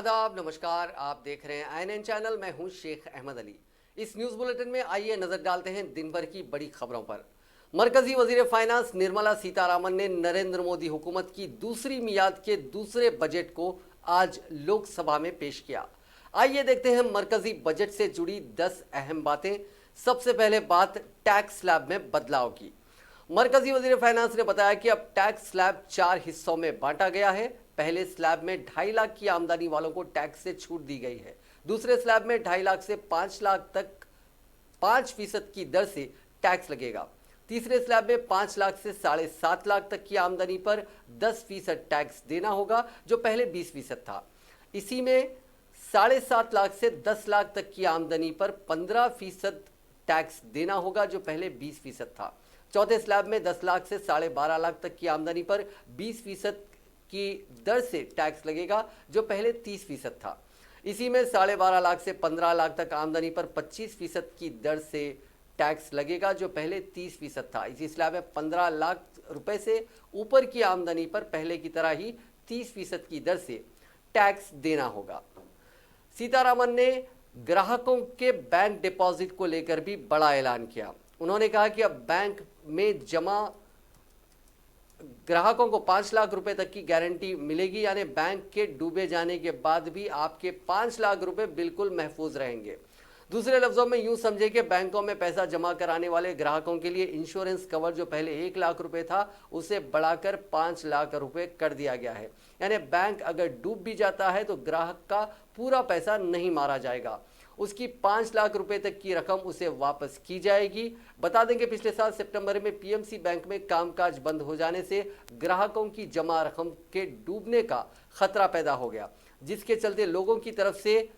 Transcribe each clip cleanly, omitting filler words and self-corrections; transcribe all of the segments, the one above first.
आदाब, नमस्कार। आप देख रहे हैं आईएनएन चैनल। मैं हूं शेख अहमद अली। इस न्यूज़ बुलेटिन में आइए नजर डालते हैं दिन भर की बड़ी खबरों पर। मरकजी वजीर फाइनेंस निर्मला सीतारामन ने नरेंद्र मोदी हुकूमत की दूसरी मियाद के दूसरे बजट को आज लोकसभा में पेश किया। आइए देखते हैं मरकजी बजट से जुड़ी 10 अहम बातें। सबसे पहले बात टैक्स स्लैब में बदलाव की। मरकजी वजीर फाइनेंस ने बताया कि अब टैक्स स्लैब 4 हिस्सों में बांटा गया है। पहले स्लैब में 2.5 लाख की आमदनी वालों को टैक्स से छूट दी गई है। दूसरे स्लैब में 2.5 लाख से 5 लाख तक 5% की दर से टैक्स लगेगा। तीसरे स्लैब में 5 लाख से 7.5 लाख तक की आमदनी पर 10% टैक्स देना होगा, जो पहले 20% था। इसी में 7.5 लाख से 10 लाख तक की आमदनी पर 15% टैक्स देना होगा, जो पहले 20% था। चौथे स्लैब में 10 लाख से 12.5 लाख तक की आमदनी पर 20% की दर से टैक्स लगेगा, जो पहले 30% था। इसी में 12.5 लाख से 15 लाख तक आमदनी पर 25% की दर से टैक्स लगेगा, जो पहले 30% था। इसी स्लैब में 15 लाख रुपए से ऊपर की आमदनी पर पहले की तरह ही 30% की दर से टैक्स देना होगा। सीतारामन ने ग्राहकों के बैंक डिपॉजिट को लेकर भी बड़ा ऐलान किया। उन्होंने कहा कि अब बैंक में जमा ग्राहकों को 5 लाख रुपए तक की गारंटी मिलेगी, यानी बैंक के डूबे जाने के बाद भी आपके 5 लाख रुपए बिल्कुल महफूज रहेंगे। दूसरे लफ्जों में यूं समझे कि बैंकों में पैसा जमा कराने वाले ग्राहकों के लिए इंश्योरेंस कवर जो पहले 1 लाख रुपए था, उसे बढ़ाकर 5 लाख रुपए कर दिया गया है। यानी बैंक अगर डूब भी जाता है तो ग्राहक का पूरा पैसा नहीं मारा जाएगा, उसकी 5 लाख रुपए तक की रकम उसे वापस की जाएगी। बता दें कि पिछले साल सितंबर में पीएमसी बैंक में कामकाज बंद हो जाने से ग्राहकों की जमा रकम के डूबने का खतरा पैदा हो गया, जिसके चलते लोगों की तरफ से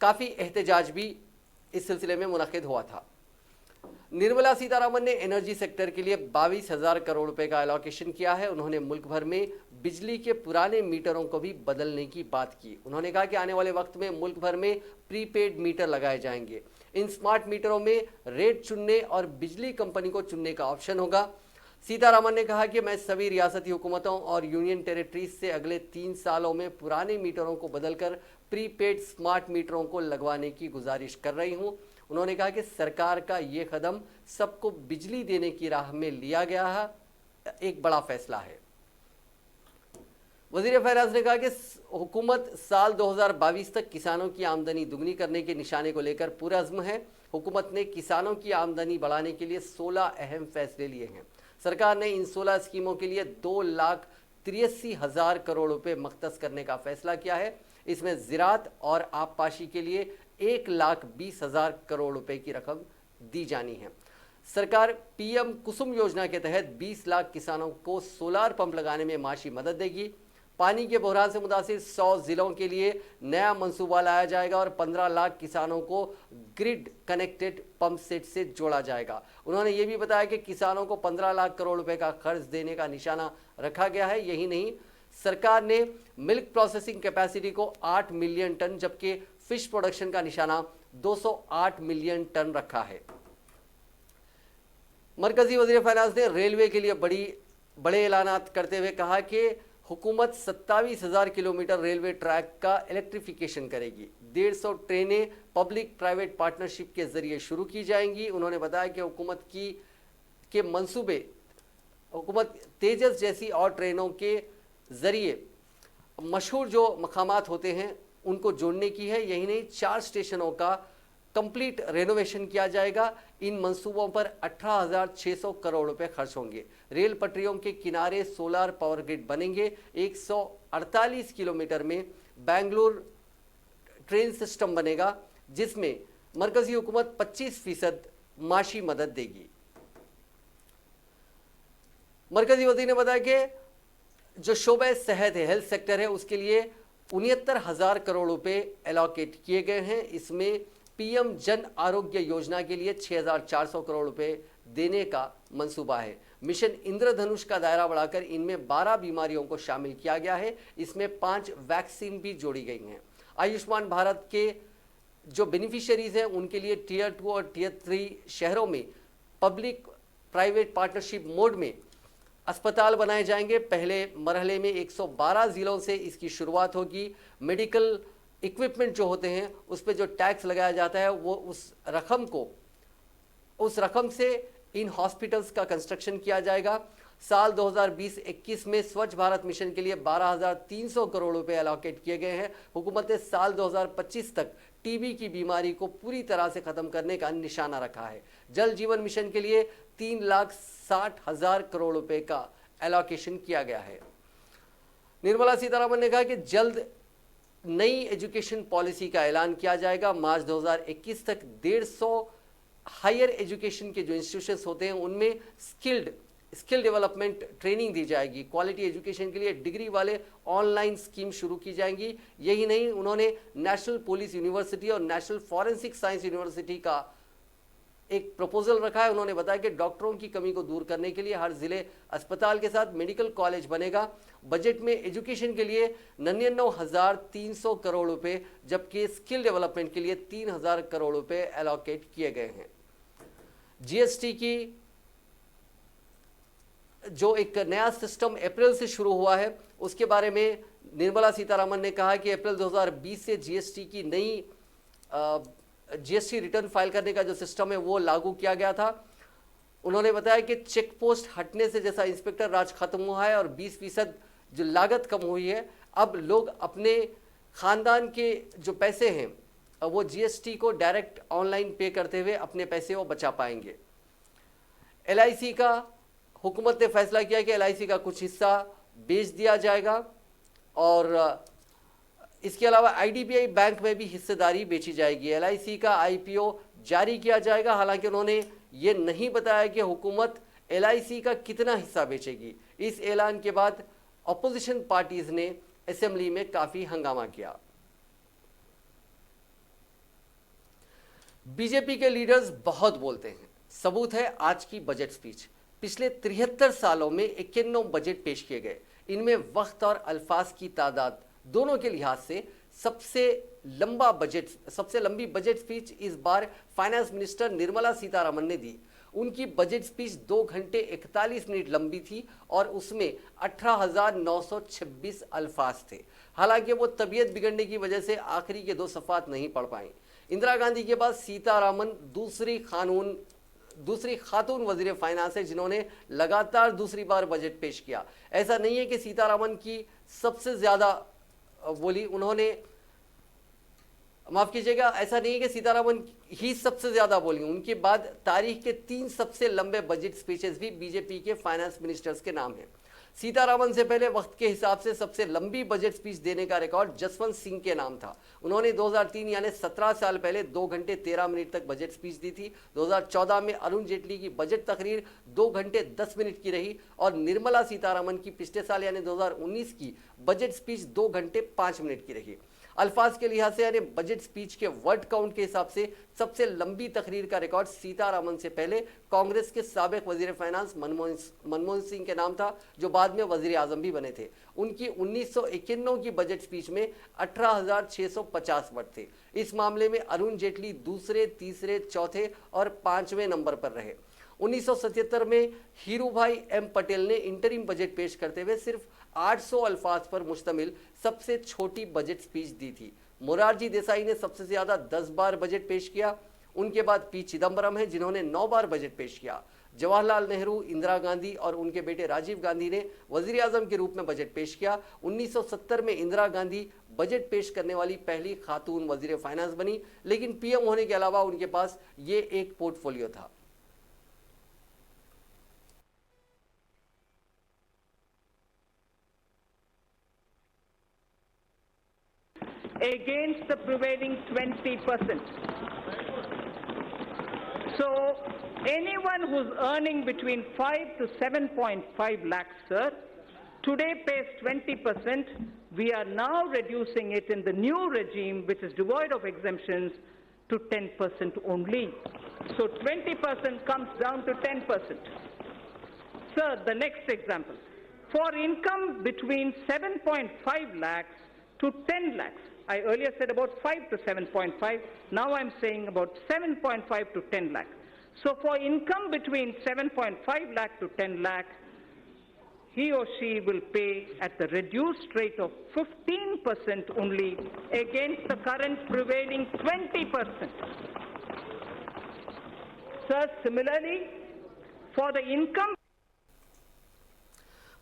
काफ़ी एहतजाज भी इस सिलसिले में मुनक़िद हुआ था। निर्मला सीतारामन ने एनर्जी सेक्टर के लिए 22,000 करोड़ रुपए का एलोकेशन किया है। उन्होंने मुल्क भर में बिजली के पुराने मीटरों को भी बदलने की बात की। उन्होंने कहा कि आने वाले वक्त में मुल्क भर में प्रीपेड मीटर लगाए जाएंगे। इन स्मार्ट मीटरों में रेट चुनने और बिजली कंपनी को चुनने का ऑप्शन होगा। सीतारामन ने कहा कि मैं सभी रियासती हुकूमतों और यूनियन टेरिटरीज से अगले 3 सालों में पुराने मीटरों को बदलकर प्रीपेड स्मार्ट मीटरों को लगवाने की गुजारिश कर रही हूं। उन्होंने कहा कि सरकार का ये कदम सबको बिजली देने की राह में लिया गया है, एक बड़ा फैसला है। वजीर फाइनेंस ने कहा कि हुकूमत साल 2022 तक किसानों की आमदनी दुगनी करने के निशाने को लेकर पुरअज़्म है। हुकूमत ने किसानों की आमदनी बढ़ाने के लिए 16 अहम फैसले लिए हैं। सरकार ने इन 16 स्कीमों के लिए 2,83,000 करोड़ रुपए मख्तस करने का फैसला किया है। इसमें ज़राअत और आबपाशी के लिए 1,20,000 करोड़ रुपए की रकम दी जानी है। सरकार पीएम कुसुम योजना के तहत 20 लाख किसानों को सोलार पंप लगाने में माशी मदद देगी। पानी के बहरान से मुतासिर 100 जिलों के लिए नया मंसूबा लाया जाएगा और 15 लाख किसानों को ग्रिड कनेक्टेड पंप सेट से जोड़ा जाएगा। उन्होंने ये भी बताया कि किसानों को 15 लाख करोड़ रुपए का कर्ज देने का निशाना रखा गया है। यही नहीं, सरकार ने मिल्क प्रोसेसिंग कैपेसिटी को 8 मिलियन टन जबकि फिश प्रोडक्शन का निशाना 208 मिलियन टन रखा है। मरकजी वजीर फाइनेंस ने रेलवे के लिए बड़े ऐलानात करते हुए कहा कि हुकूमत 27,000 किलोमीटर रेलवे ट्रैक का इलेक्ट्रिफिकेशन करेगी। 150 ट्रेनें पब्लिक प्राइवेट पार्टनरशिप के जरिए शुरू की जाएंगी। उन्होंने बताया कि हुकूमत मंसूबे हुकूमत तेजस जैसी और ट्रेनों के जरिए मशहूर जो मकामात होते हैं उनको जोड़ने की है। यही नहीं, 4 स्टेशनों का कंप्लीट रेनोवेशन किया जाएगा। इन मंसूबों पर 18,600 करोड़ रुपए खर्च होंगे। रेल पटरियों के किनारे सोलार पावर ग्रिड बनेंगे। 148 किलोमीटर में बेंगलुरु ट्रेन सिस्टम बनेगा, जिसमें मरकजी हुकूमत 25% माशी मदद देगी। मरकजी वज़ीर ने बताया कि जो शोबे सेहत है, हेल्थ सेक्टर है, उसके लिए 69,000 करोड़ रुपए एलोकेट किए गए हैं। इसमें पीएम जन आरोग्य योजना के लिए 6,400 करोड़ रुपए देने का मंसूबा है। मिशन इंद्रधनुष का दायरा बढ़ाकर इनमें 12 बीमारियों को शामिल किया गया है। इसमें 5 वैक्सीन भी जोड़ी गई हैं। आयुष्मान भारत के जो बेनिफिशियरीज हैं उनके लिए टियर 2 और टियर 3 शहरों में पब्लिक प्राइवेट पार्टनरशिप मोड में अस्पताल बनाए जाएंगे। पहले मरहले में 112 जिलों से इसकी शुरुआत होगी। मेडिकल इक्विपमेंट जो होते हैं उस पर जो टैक्स लगाया जाता है वो उस रकम से इन हॉस्पिटल्स का कंस्ट्रक्शन किया जाएगा। साल 2020-21 में स्वच्छ भारत मिशन के लिए 12,300 करोड़ रुपए एलोकेट किए गए हैं। हुकूमत ने साल 2025 तक टीबी की बीमारी को पूरी तरह से खत्म करने का निशाना रखा है। जल जीवन मिशन के लिए 3,60,000 करोड़ रुपए का एलोकेशन किया गया है। निर्मला सीतारमण ने कहा कि जल्द नई एजुकेशन पॉलिसी का ऐलान किया जाएगा। मार्च 2021 तक 150 हायर एजुकेशन के जो इंस्टीट्यूशंस होते हैं उनमें स्किल डेवलपमेंट ट्रेनिंग दी जाएगी। क्वालिटी एजुकेशन के लिए डिग्री वाले ऑनलाइन स्कीम शुरू की जाएंगी। यही नहीं, उन्होंने नेशनल पुलिस यूनिवर्सिटी और नेशनल फॉरेंसिक साइंस यूनिवर्सिटी का एक प्रपोजल रखा है। उन्होंने बताया कि डॉक्टरों की कमी को दूर करने के लिए हर जिले अस्पताल के साथ मेडिकल कॉलेज बनेगा। बजट में एजुकेशन के लिए 99,300 करोड़ रुपए, जबकि स्किल डेवलपमेंट के लिए 3,000 करोड़ रुपए एलोकेट किए गए हैं। जीएसटी की जो एक नया सिस्टम अप्रैल से शुरू हुआ है उसके बारे में निर्मला सीतारमण ने कहा कि अप्रैल 2020 से जीएसटी की नई जीएसटी रिटर्न फाइल करने का जो सिस्टम है वो लागू किया गया था। उन्होंने बताया कि चेक पोस्ट हटने से जैसा इंस्पेक्टर राज खत्म हुआ है और 20% जो लागत कम हुई है, अब लोग अपने खानदान के जो पैसे हैं वो जीएसटी को डायरेक्ट ऑनलाइन पे करते हुए अपने पैसे वो बचा पाएंगे। एलआईसी का हुकूमत ने फैसला किया कि एलआईसी का कुछ हिस्सा बेच दिया जाएगा और इसके अलावा आईडीबीआई बैंक में भी हिस्सेदारी बेची जाएगी। एलआईसी का आईपीओ जारी किया जाएगा। हालांकि उन्होंने ये नहीं बताया कि हुकूमत एलआईसी का कितना हिस्सा बेचेगी। इस ऐलान के बाद अपोजिशन पार्टीज ने असेंबली में काफी हंगामा किया। बीजेपी के लीडर्स बहुत बोलते हैं। सबूत है आज की बजट स्पीच। पिछले 73 सालों में 91 बजट पेश किए गए। इनमें वक्त और अल्फाज की तादाद दोनों के लिहाज से सबसे लंबी बजट स्पीच इस बार फाइनेंस मिनिस्टर निर्मला सीतारमण ने दी। उनकी बजट स्पीच 2 घंटे 41 मिनट लंबी थी और उसमें 18,926 अल्फाज थे। हालांकि वो तबीयत बिगड़ने की वजह से आखिरी के 2 सफ़ात नहीं पढ़ पाई। इंदिरा गांधी के बाद सीतारमण दूसरी खातून वजीर फाइनेंस है जिन्होंने लगातार दूसरी बार बजट पेश किया। ऐसा नहीं है कि सीतारमण की सबसे ज्यादा बोली, माफ कीजिएगा, ऐसा नहीं है कि सीतारमण ही सबसे ज्यादा बोली। उनके बाद तारीख के 3 सबसे लंबे बजट स्पीचेस भी बीजेपी के फाइनेंस मिनिस्टर्स के नाम हैं। सीतारमण से पहले वक्त के हिसाब से सबसे लंबी बजट स्पीच देने का रिकॉर्ड जसवंत सिंह के नाम था। उन्होंने 2003 यानी 17 साल पहले 2 घंटे 13 मिनट तक बजट स्पीच दी थी। 2014 में अरुण जेटली की बजट तकरीर 2 घंटे 10 मिनट की रही और निर्मला सीतारमण की पिछले साल यानी 2019 की बजट स्पीच 2 घंटे 5 मिनट की रही। अल्फाज के लिहाज से यानी बजट स्पीच के वर्ड काउंट के हिसाब से सबसे लंबी तकरीर का रिकॉर्ड सीतारमण से पहले कांग्रेस के साबिक वजीर फाइनेंस मनमोहन सिंह के नाम था, जो बाद में वजीर आजम भी बने थे। उनकी 1991 की बजट स्पीच में 18,650 वर्ड थे। इस मामले में अरुण जेटली दूसरे, तीसरे, चौथे और 5वें नंबर पर रहे। 1977 में हीरूभाई एम पटेल ने इंटरिम बजट पेश करते हुए सिर्फ 800 अल्फाज पर मुश्तमिल सबसे छोटी बजट स्पीच दी थी। मोरारजी देसाई ने सबसे ज्यादा 10 बार बजट पेश किया। उनके बाद पी चिदम्बरम है जिन्होंने 9 बार बजट पेश किया। जवाहरलाल नेहरू, इंदिरा गांधी और उनके बेटे राजीव गांधी ने वजीर आजम के रूप में बजट पेश किया। 1970 में इंदिरा गांधी बजट पेश करने वाली पहली खातून वजीर फाइनेंस बनी, लेकिन पीएम होने के अलावा उनके पास ये एक पोर्टफोलियो था। Against the prevailing 20%. So anyone who's earning between 5 to 7.5 lakhs, sir, today pays 20%. We are now reducing it in the new regime, which is devoid of exemptions, to 10% only. So 20% comes down to 10%. Sir, the next example. For income between 7.5 lakhs to 10 lakhs, I earlier said about 5 to 7.5, now I'm saying about 7.5 to 10 lakh. So for income between 7.5 lakh to 10 lakh, he or she will pay at the reduced rate of 15% only against the current prevailing 20%. Sir, similarly, for the income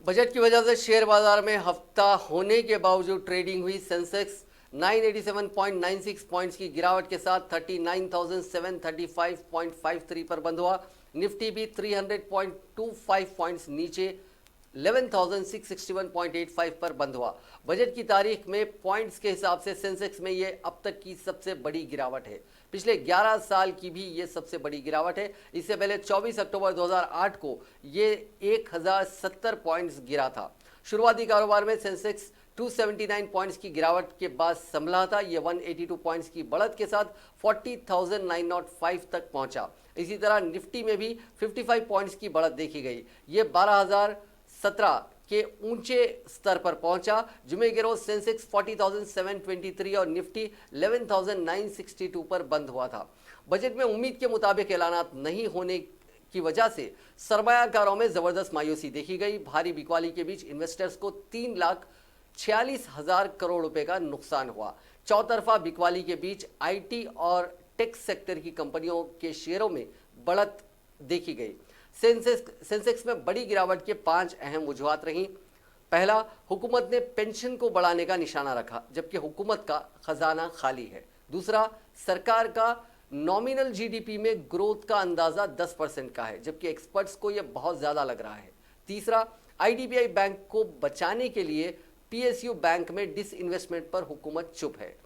budget की वजह से share बाजार में हफ्ता होने के बावजूद trading हुई। सेंसेक्स 987.96 पॉइंट्स की गिरावट के साथ 39,735.53 पर बंद हुआ। निफ्टी भी 300.25 पॉइंट्स नीचे 11,661.85 पर बंद हुआ। बजट की तारीख में पॉइंट्स के हिसाब से सेंसेक्स में ये अब तक की सबसे बड़ी गिरावट है। पिछले 11 साल की भी ये सबसे बड़ी गिरावट है। इससे पहले 24 अक्टूबर 2008 को ये 1070 पॉइंट्स गिरा था। शुरुआती कारोबार में सेंसेक्स 279 पॉइंट्स की गिरावट के बाद संभला था। ये 182 पॉइंट्स की बढ़त के साथ 40,905 तक पहुंचा। इसी तरह निफ्टी में भी 55 पॉइंट्स की बढ़त देखी गई। ये 12,017 के ऊंचे स्तर पर पहुंचा। जुमे के रोज सेंसेक्स 40,723 और निफ्टी 11,962 पर बंद हुआ था। बजट में उम्मीद के मुताबिक ऐलानात नहीं होने की वजह से सरमायाकारों में जबरदस्त मायूसी देखी गई। भारी बिकवाली के बीच इन्वेस्टर्स को 3,46,000 करोड़ रुपए का नुकसान हुआ। चौतरफा बिकवाली के बीच आईटी और टेक सेक्टर की कंपनियों के शेयरों में बढ़त देखी गई। सेंसेक्स में बड़ी गिरावट के 5 अहम वजूहात रहीं। पहला, हुकूमत ने पेंशन को बढ़ाने का निशाना रखा, जबकि हुकूमत का खजाना खाली है। दूसरा, सरकार का नॉमिनल जीडीपी में ग्रोथ का अंदाजा 10% का है, जबकि एक्सपर्ट्स को यह बहुत ज्यादा लग रहा है। तीसरा, आईडीबीआई बैंक को बचाने के लिए पीएसयू बैंक में डिसइन्वेस्टमेंट पर हुकूमत चुप है।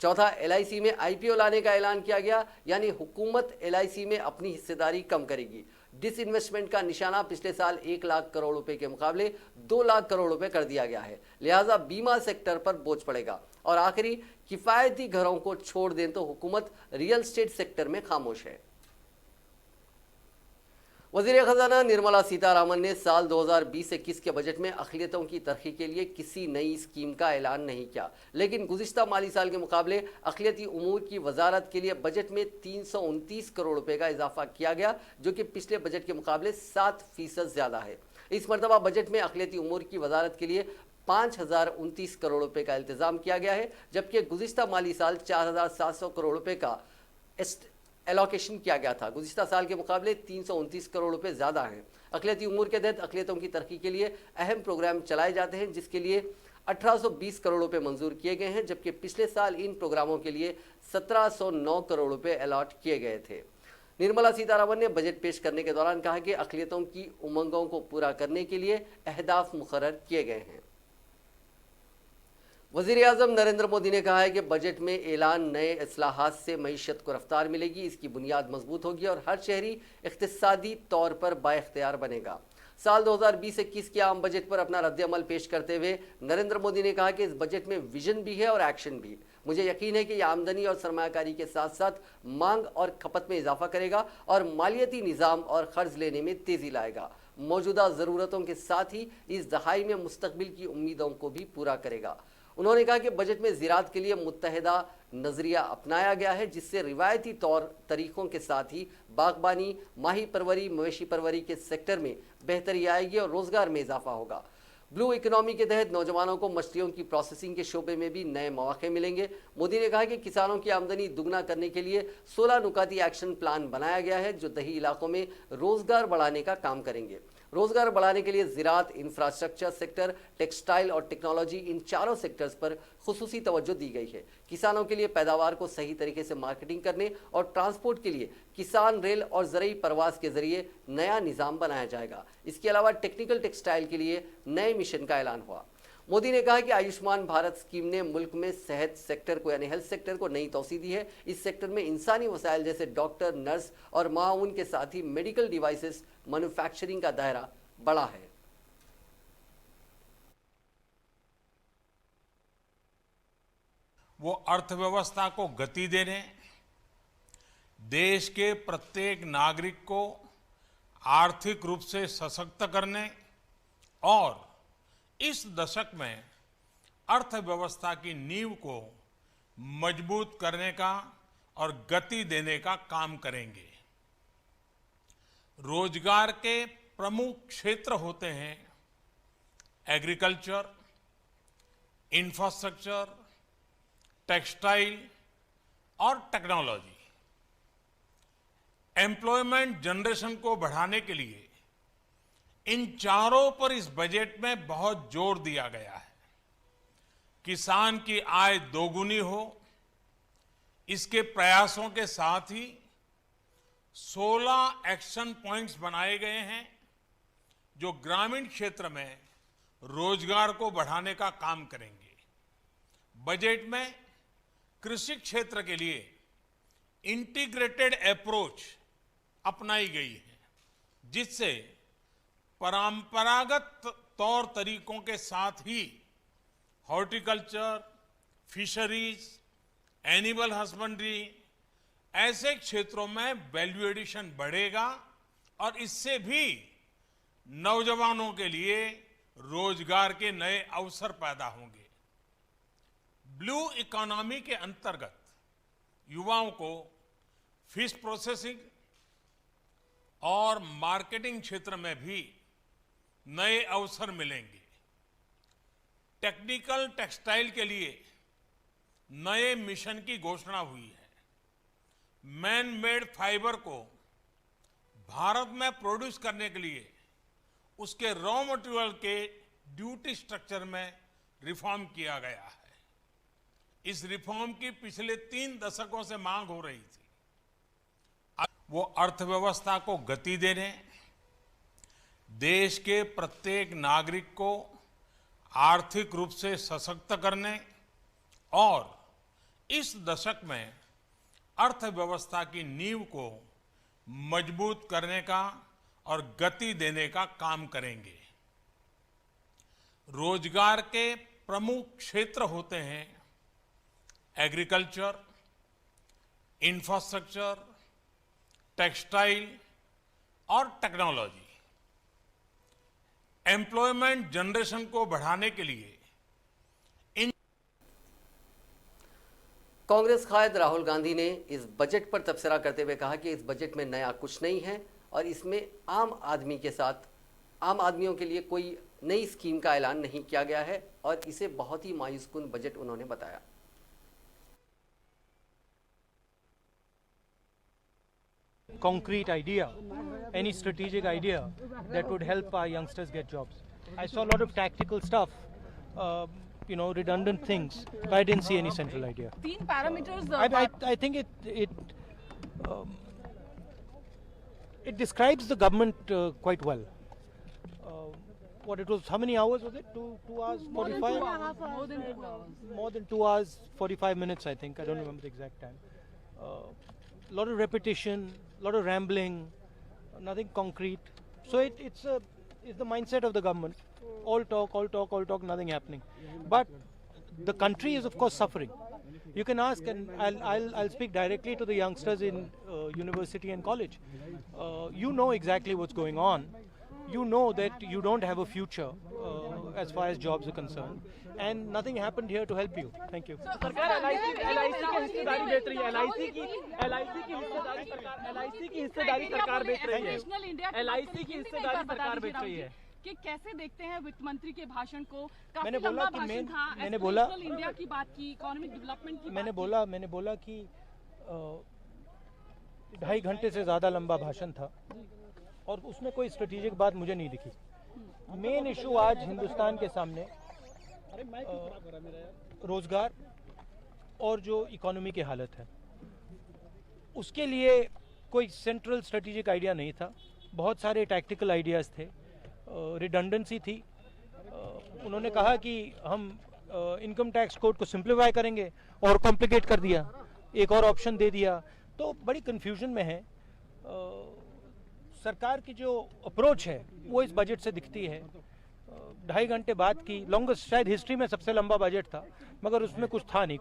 चौथा, एलआईसी में आईपीओ लाने का ऐलान किया गया, यानी हुकूमत एलआईसी में अपनी हिस्सेदारी कम करेगी। डिसइन्वेस्टमेंट का निशाना पिछले साल 1 लाख करोड़ रुपए के मुकाबले 2 लाख करोड़ रुपए कर दिया गया है, लिहाजा बीमा सेक्टर पर बोझ पड़ेगा। और आखिरी, किफायती घरों को छोड़ दें तो हुकूमत रियल एस्टेट सेक्टर में खामोश है। वज़ीर खजाना निर्मला सीतारामन ने साल 2020-21 के बजट में अक़लियतों की तरक्की के लिए किसी नई स्कीम का ऐलान नहीं किया, लेकिन गुज़िश्ता माली साल के मुकाबले अक़लियती उमूर की वजारत के लिए बजट में 329 करोड़ रुपए का इजाफा किया गया, जो कि पिछले बजट के मुकाबले 7% ज़्यादा है। इस मरतबा बजट में अक़लियती उमूर की वजारत के लिए 5,029 करोड़ रुपए का इंतजाम किया गया है, जबकि गुज़िश्ता माली साल 4,700 करोड़ रुपए का एलोकेशन किया गया था। गुज़िश्ता साल के मुकाबले 329 करोड़ रुपए ज़्यादा हैं। अक़लियती उमूर के तहत अक़लियतों की तरक्की के लिए अहम प्रोग्राम चलाए जाते हैं, जिसके लिए 1820 करोड़ रुपए मंजूर किए गए हैं, जबकि पिछले साल इन प्रोग्रामों के लिए 1709 करोड़ रुपए अलॉट किए गए थे। निर्मला सीतारामन ने बजट पेश करने के दौरान कहा कि अक़लियतों की उमंगों को पूरा करने के लिए अहदाफ मुकर्रर किए गए हैं। वज़ीर आज़म नरेंद्र मोदी ने कहा है कि बजट में ऐलान नए इस्लाहात से मईशत को रफ्तार मिलेगी, इसकी बुनियाद मजबूत होगी और हर शहरी इक़्तिसादी तौर पर बाइख्तियार बनेगा। साल 2020-21 के आम बजट पर अपना रद्द-ए-अमल पेश करते हुए नरेंद्र मोदी ने कहा कि इस बजट में विजन भी है और एक्शन भी। मुझे यकीन है कि यह आमदनी और सरमायाकारी के साथ साथ मांग और खपत में इजाफा करेगा और मालियती निज़ाम और कर्ज लेने में तेज़ी लाएगा। मौजूदा ज़रूरतों के साथ ही इस दहाई में मुस्तकबिल की उम्मीदों को भी पूरा करेगा। उन्होंने कहा कि बजट में ज़राअत के लिए मुत्तहिदा नज़रिया अपनाया गया है, जिससे रिवायती तौर तरीक़ों के साथ ही बागबानी, माही परवरी, मवेशी परवरी के सेक्टर में बेहतरी आएगी और रोज़गार में इजाफा होगा। ब्लू इकोनॉमी के तहत नौजवानों को मछलियों की प्रोसेसिंग के शोबे में भी नए मौके मिलेंगे। मोदी ने कहा कि किसानों की आमदनी दुगना करने के लिए 16 नुकाती एक्शन प्लान बनाया गया है, जो दही इलाकों में रोज़गार बढ़ाने का काम करेंगे। रोजगार बढ़ाने के लिए ज़राअत, इंफ्रास्ट्रक्चर सेक्टर, टेक्सटाइल और टेक्नोलॉजी, इन चारों सेक्टर्स पर खुसूसी तवज्जो दी गई है। किसानों के लिए पैदावार को सही तरीके से मार्केटिंग करने और ट्रांसपोर्ट के लिए किसान रेल और ज़रई परवास के जरिए नया निज़ाम बनाया जाएगा। इसके अलावा टेक्निकल टेक्सटाइल के लिए नए मिशन का ऐलान हुआ। मोदी ने कहा कि आयुष्मान भारत स्कीम ने मुल्क में सेहत सेक्टर को यानी हेल्थ सेक्टर को नई तौसीह दी है। इस सेक्टर में इंसानी वसाइल जैसे डॉक्टर, नर्स और माऊन के साथ ही मेडिकल डिवाइसेस मैन्युफैक्चरिंग का दायरा बड़ा है। वो अर्थव्यवस्था को गति देने, देश के प्रत्येक नागरिक को आर्थिक रूप से सशक्त करने और इस दशक में अर्थव्यवस्था की नींव को मजबूत करने का और गति देने का काम करेंगे। रोजगार के प्रमुख क्षेत्र होते हैं एग्रीकल्चर, इंफ्रास्ट्रक्चर, टेक्सटाइल और टेक्नोलॉजी। एम्प्लॉयमेंट जनरेशन को बढ़ाने के लिए इन चारों पर इस बजट में बहुत जोर दिया गया है। किसान की आय दोगुनी हो, इसके प्रयासों के साथ ही 16 एक्शन पॉइंट्स बनाए गए हैं जो ग्रामीण क्षेत्र में रोजगार को बढ़ाने का काम करेंगे। बजट में कृषि क्षेत्र के लिए इंटीग्रेटेड अप्रोच अपनाई गई है, जिससे परंपरागत तौर तरीकों के साथ ही हॉर्टिकल्चर, फिशरीज, एनिमल हस्बेंड्री ऐसे क्षेत्रों में वैल्यू एडिशन बढ़ेगा और इससे भी नौजवानों के लिए रोजगार के नए अवसर पैदा होंगे। ब्लू इकोनॉमी के अंतर्गत युवाओं को फिश प्रोसेसिंग और मार्केटिंग क्षेत्र में भी नए अवसर मिलेंगे। टेक्निकल टेक्सटाइल के लिए नए मिशन की घोषणा हुई है। मैन मेड फाइबर को भारत में प्रोड्यूस करने के लिए उसके रॉ मटेरियल के ड्यूटी स्ट्रक्चर में रिफॉर्म किया गया है। इस रिफॉर्म की पिछले 3 दशकों से मांग हो रही थी। वो अर्थव्यवस्था को गति देने, देश के प्रत्येक नागरिक को आर्थिक रूप से सशक्त करने और इस दशक में अर्थव्यवस्था की नींव को मजबूत करने का और गति देने का काम करेंगे। रोजगार के प्रमुख क्षेत्र होते हैं एग्रीकल्चर, इंफ्रास्ट्रक्चर, टेक्सटाइल और टेक्नोलॉजी। एम्प्लॉयमेंट जनरेशन को बढ़ाने के लिए कांग्रेस कायद राहुल गांधी ने इस बजट पर तबसरा करते हुए कहा कि इस बजट में नया कुछ नहीं है और इसमें आम आदमियों के लिए कोई नई स्कीम का ऐलान नहीं किया गया है और इसे बहुत ही मायूसकुन बजट उन्होंने बताया। Concrete idea, any strategic idea that would help our youngsters get jobs. I saw a lot of tactical stuff, redundant things, but I didn't see any central idea. 3 parameters. I think it describes the government quite well. What it was? How many hours was it? 2 hours 45. More than 2 hours. More than 2 hours 45 minutes. I think I don't remember the exact time. A lot of repetition, a lot of rambling, nothing concrete. So it's the mindset of the government. All talk, nothing happening. But the country is of course suffering. You can ask, and I'll speak directly to the youngsters in university and college. You know exactly what's going on. You know that you don't have a future as far as jobs are concerned, and nothing happened here to help you. Thank you. सरकार LIC की हिस्सेदारी बेच रही है। LIC की हिस्सेदारी सरकार बेच रही है। LIC की हिस्सेदारी सरकार बेच रही है। कि कैसे देखते हैं वित्त मंत्री के भाषण को? काफी मैंने बोला लंबा कि भाषण था। मैंने बोला इंडिया की बात की, इकोनॉमिक डेवलपमेंट की मैंने बोला कि 2.5 घंटे से ज़्यादा लंबा भाषण था और उसमें कोई स्ट्रेटेजिक बात मुझे नहीं दिखी। मेन इशू आज हिंदुस्तान के सामने रोजगार और जो इकोनॉमी की हालत है, उसके लिए कोई सेंट्रल स्ट्रेटेजिक आइडिया नहीं था। बहुत सारे टैक्टिकल आइडियाज़ थे, रिडंडेंसी थी। उन्होंने कहा कि हम इनकम टैक्स कोड को सिंप्लीफाई करेंगे और कॉम्प्लिकेट कर दिया, एक और ऑप्शन दे दिया, तो बड़ी कन्फ्यूजन में है। सरकार की जो अप्रोच है वो इस बजट से दिखती है। 2.5 घंटे बाद की लॉन्गेस्ट, शायद हिस्ट्री में सबसे लंबा बजट था, मगर उसमें कुछ था नहीं।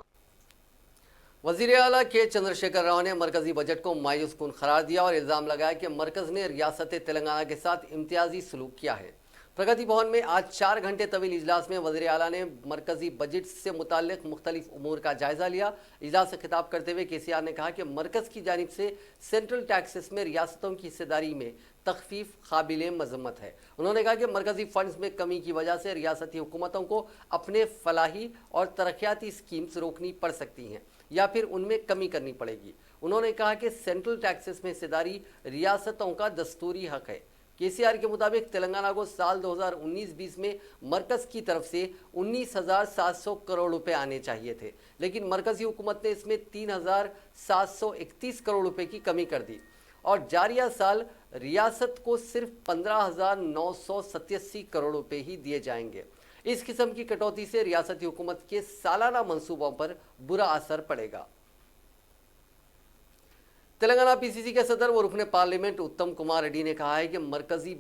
वजीर आला के चंद्रशेखर राव ने मरकजी बजट को मायूसकुन करार दिया और इल्जाम लगाया कि मरकज ने रियासत तेलंगाना के साथ इम्तियाजी सलूक किया है। प्रगति भवन में आज 4 घंटे तवील इजलास में वज़ीर आला ने मरकजी बजट से मुताल्लिक मुख्तलिफ उमूर का जायजा लिया। इजलास से खिताब करते हुए केसीआर ने कहा कि मरकज की जानिब से सेंट्रल टैक्सेस में रियासतों की हिस्सेदारी में तखफीफ काबिल मजम्मत है। उन्होंने कहा कि मरकजी फंड्स में कमी की वजह से रियासती हुकूमतों को अपने फलाही और तरक्याती स्कीम्स रोकनी पड़ सकती हैं या फिर उनमें कमी करनी पड़ेगी। उन्होंने कहा कि सेंट्रल टैक्सेस में हिस्सेदारी रियासतों का दस्तूरी हक है। केसीआर के मुताबिक तेलंगाना को साल 2019-20 में मरकज की तरफ से 19,700 करोड़ रुपए आने चाहिए थे, लेकिन मरकजी हुकूमत ने इसमें 3,731 करोड़ रुपए की कमी कर दी और जारिया साल रियासत को सिर्फ 15,987 करोड़ रुपए ही दिए जाएंगे। इस किस्म की कटौती से रियासती हुकूमत के सालाना मंसूबों पर बुरा असर पड़ेगा। तेलंगाना पीसीसी के सदर व रुकने पार्लियामेंट उत्तम कुमार रेड्डी ने कहा है कि मरकजी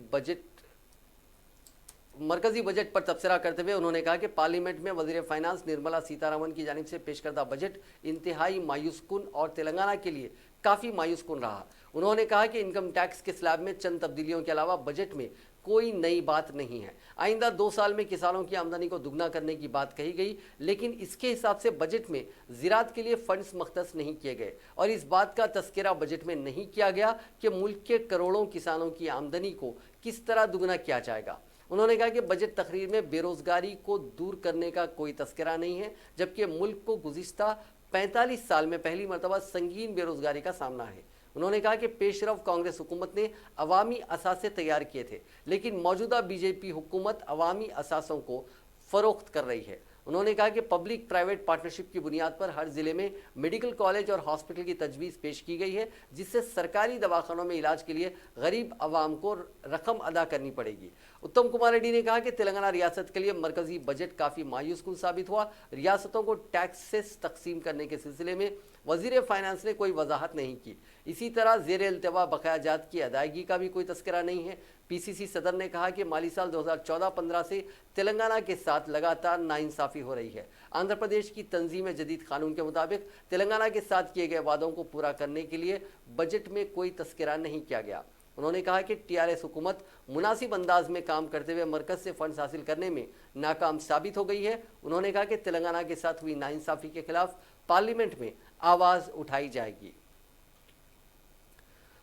बजट पर तबसरा करते हुए उन्होंने कहा कि पार्लियामेंट में वजीर फाइनेंस निर्मला सीतारमण की जानिब से पेश करदा बजट इंतहाई मायूसकुन और तेलंगाना के लिए काफ़ी मायूसकुन रहा। उन्होंने कहा कि इनकम टैक्स के स्लैब में चंद तब्दीलियों के अलावा बजट में कोई नई बात नहीं है। आइंदा 2 साल में किसानों की आमदनी को दुगना करने की बात कही गई, लेकिन इसके हिसाब से बजट में ज़राअत के लिए फंड्स मख्तस नहीं किए गए और इस बात का तस्करा बजट में नहीं किया गया कि मुल्क के करोड़ों किसानों की आमदनी को किस तरह दुगना किया जाएगा। उन्होंने कहा कि बजट तकरीर में बेरोजगारी को दूर करने का कोई तस्करा नहीं है, जबकि मुल्क को गुज़िश्ता 45 साल में पहली मरतबा संगीन बेरोजगारी का सामना है। उन्होंने कहा कि पेशरफ कांग्रेस हुकूमत ने अवामी असासे तैयार किए थे, लेकिन मौजूदा बीजेपी हुकूमत अवामी असासों को फ़रोख्त कर रही है। उन्होंने कहा कि पब्लिक प्राइवेट पार्टनरशिप की बुनियाद पर हर ज़िले में मेडिकल कॉलेज और हॉस्पिटल की तजवीज़ पेश की गई है, जिससे सरकारी दवाखानों में इलाज के लिए गरीब आवाम को रकम अदा करनी पड़ेगी। उत्तम कुमार रेड्डी ने कहा कि तेलंगाना रियासत के लिए मरकजी बजट काफ़ी मायूसकुन साबित हुआ। रियासतों को टैक्सेस तकसीम करने के सिलसिले में वज़ीर फाइनेंस ने कोई वजाहत नहीं की। इसी तरह ज़ेर इल्तवा बकायाजात की अदायगी का भी कोई तस्करा नहीं है। पीसीसी सदर ने कहा कि माली साल 2014-15 से तेलंगाना के साथ लगातार नाइंसाफ़ी हो रही है। आंध्र प्रदेश की तंजीम जदीद कानून के मुताबिक तेलंगाना के साथ किए गए वादों को पूरा करने के लिए बजट में कोई तस्करा नहीं किया गया। उन्होंने कहा कि टीआरएस हुकूमत मुनासिब अंदाज में काम करते हुए मरकज से फंड्स हासिल करने में नाकाम साबित हो गई है। उन्होंने कहा कि तेलंगाना के साथ हुई नाइंसाफ़ी के खिलाफ पार्लियामेंट में आवाज़ उठाई जाएगी।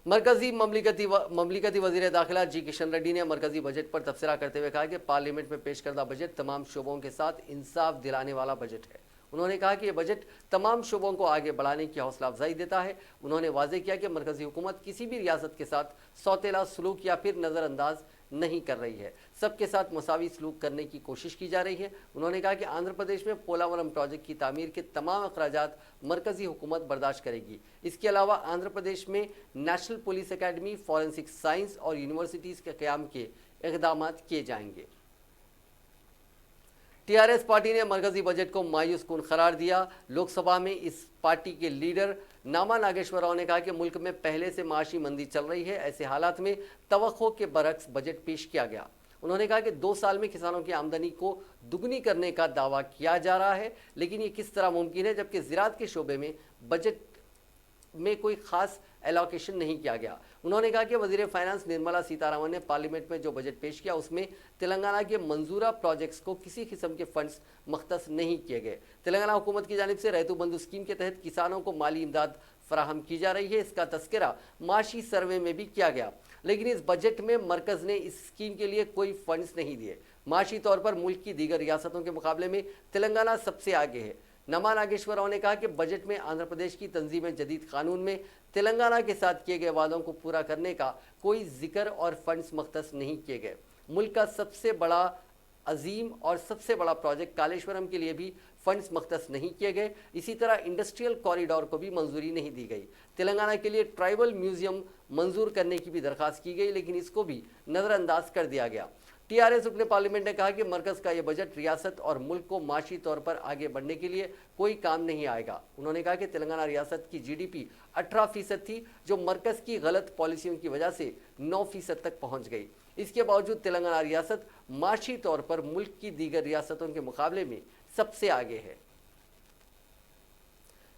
मरकजी ममलिकती वज़ीर दाखिला जी किशन रेड्डी ने मरकजी बजट पर तबसरा करते हुए कहा कि पार्लियामेंट में पेश करदा बजट तमाम शोबों के साथ इंसाफ दिलाने वाला बजट है। उन्होंने कहा कि यह बजट तमाम शोबों को आगे बढ़ाने की हौसला अफजाई देता है। उन्होंने वाज़ेह किया कि मरकजी हुकूमत किसी भी रियासत के साथ सौतेला सलूक या फिर नज़रअंदाज नहीं कर रही है, सबके साथ मसावी सलूक करने की कोशिश की जा रही है। उन्होंने कहा कि आंध्र प्रदेश में पोलावरम प्रोजेक्ट की तामीर के तमाम अखराजात मरकजी हुकूमत बर्दाश्त करेगी। इसके अलावा आंध्र प्रदेश में national police academy, forensic science और यूनिवर्सिटीज़ के क़याम के इक़दाम किए जाएंगे। टीआरएस पार्टी ने मरकजी बजट को मायूसकुन करार दिया। लोकसभा में इस पार्टी के लीडर नामा नागेश्वर राव ने कहा कि मुल्क में पहले से माशी मंदी चल रही है, ऐसे हालात में तवक्को के बरक्स बजट पेश किया गया। उन्होंने कहा कि 2 साल में किसानों की आमदनी को दुगनी करने का दावा किया जा रहा है, लेकिन ये किस तरह मुमकिन है जबकि ज़राअत के शोबे में बजट में कोई ख़ास एलोकेशन नहीं किया गया। उन्होंने कहा कि वज़ीर फाइनेंस निर्मला सीतारमण ने पार्लियामेंट में जो बजट पेश किया उसमें तेलंगाना के मंजूरा प्रोजेक्ट्स को किसी किस्म के फंड्स मख्तस नहीं किए गए। तेलंगाना हुकूमत की जानिब से रैतु बंधु स्कीम के तहत किसानों को माली इमदाद फराहम की जा रही है। इसका तस्करा माशी सर्वे में भी किया गया, लेकिन इस बजट में मरकज़ ने इस स्कीम के लिए कोई फंड्स नहीं दिए। माशी तौर पर मुल्क की दीगर रियासतों के मुकाबले में तेलंगाना सबसे आगे है। नमा नागेश्वर राव ने कहा कि बजट में आंध्र प्रदेश की तंजीम जदीद कानून में तेलंगाना के साथ किए गए वादों को पूरा करने का कोई जिक्र और फंड्स मख्तस नहीं किए गए। मुल्क का सबसे बड़ा अजीम और सबसे बड़ा प्रोजेक्ट कालेश्वरम के लिए भी फंड्स मख्तस नहीं किए गए। इसी तरह इंडस्ट्रियल कॉरिडोर को भी मंजूरी नहीं दी गई। तेलंगाना के लिए ट्राइबल म्यूजियम मंजूर करने की भी दरख्वास्त की गई, लेकिन इसको भी नज़रअंदाज कर दिया गया। टीआरएस रुकने पार्लियामेंट ने कहा कि मरकज़ का यह बजट रियासत और मुल्क को माशी तौर पर आगे बढ़ने के लिए कोई काम नहीं आएगा। उन्होंने कहा कि तेलंगाना रियासत की जीडीपी 18% थी, जो मरकज़ की गलत पॉलिसियों की वजह से 9% तक पहुंच गई। इसके बावजूद तेलंगाना रियासत माशी तौर पर मुल्क की दीगर रियासतों के मुकाबले में सबसे आगे है।